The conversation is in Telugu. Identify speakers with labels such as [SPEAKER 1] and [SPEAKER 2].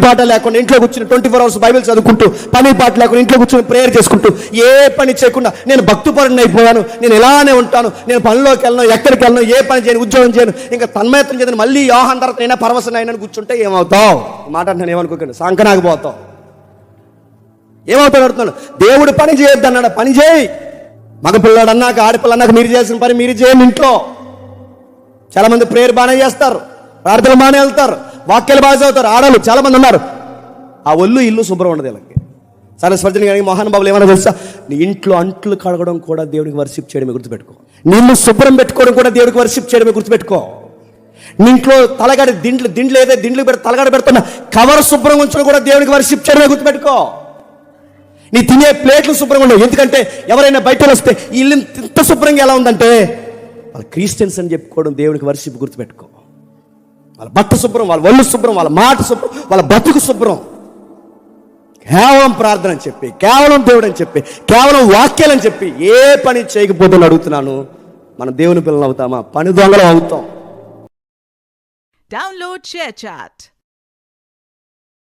[SPEAKER 1] పాట లేకుండా ఇంట్లో కూర్చుని 24 hours బైబిల్ చదువుకుంటూ, పని పాట లేకుండా ఇంట్లో కూర్చొని ప్రేయర్ చేసుకుంటూ, ఏ పని చేయకుండా నేను భక్తిపరుడిని అయిపోయాను, నేను ఇలానే ఉంటాను, నేను పనిలోకి వెళ్ళను, ఎక్కడికి వెళ్ళను, ఏ పని చేయను, ఉద్యోగం చేయను, ఇంకా తన్మయత్వం చేయను, మళ్ళీ యోహాన్ తర్వాత అయినా పరవశన అయినా కూర్చుంటే ఏమవుతావు? మాట అంటే ఏమనుకోకండి, సంకనాకు పోతావు. ఏమవుతాడు అడుగుతున్నాడు. దేవుడు పని చేయొద్దు అన్నాడు, పని చేయి. మగపిల్లాడు అన్నాక, ఆడపిల్ల అన్నాక మీరు చేసిన పని మీరు చేయండి ఇంట్లో. చాలా మంది ప్రేయర్ బాగానే చేస్తారు, ప్రార్థనలు బాగానే వెళ్తారు, వాక్యాలు బాగా చదువుతారు. ఆడలు చాలా మంది ఉన్నారు, ఆ ఒళ్ళు ఇల్లు శుభ్రం ఉండదు వీళ్ళకి. సరస్వతిని కానీ మహానుభావులు ఏమైనా తెలుసా, నీ ఇంట్లో అంట్లు కడగడం కూడా దేవుడికి వర్షిప్ చేయడమే గుర్తుపెట్టుకో. నిన్ను శుభ్రం పెట్టుకోవడం కూడా దేవుడికి వర్షిప్ చేయడమే గుర్తుపెట్టుకో. నీ ఇంట్లో తలగడ దిండ్లు ఏదైతే దిండ్లు పెట్టి తలగడ పెడుతున్నా కవర్ శుభ్రం ఉంచడం కూడా దేవుడికి వర్షిప్ చేయడమే గుర్తుపెట్టుకో. నీ తినే ప్లేట్లు శుభ్రంగా ఉండవు. ఎందుకంటే ఎవరైనా బయట వస్తే ఇల్లు ఇంత శుభ్రంగా ఎలా ఉందంటే వాళ్ళ క్రిస్టియన్స్ అని చెప్పుకోవడం దేవుడికి వర్షిప్. గుర్తుపెట్టుకో. వాళ్ళ బట్ట శుభ్రం, వాళ్ళ ఒళ్ళు శుభ్రం, వాళ్ళ మాట శుభ్రం, వాళ్ళ బతుకు శుభ్రం. కేవలం ప్రార్థన అని చెప్పి, కేవలం దేవుడు అని చెప్పి, కేవలం వాక్యాలని చెప్పి ఏ పని చేయకపోతే అడుగుతున్నాను, మనం దేవుని పిల్లలు అవుతామా? పని దొంగలు అవుతాం.
[SPEAKER 2] Download ShareChat.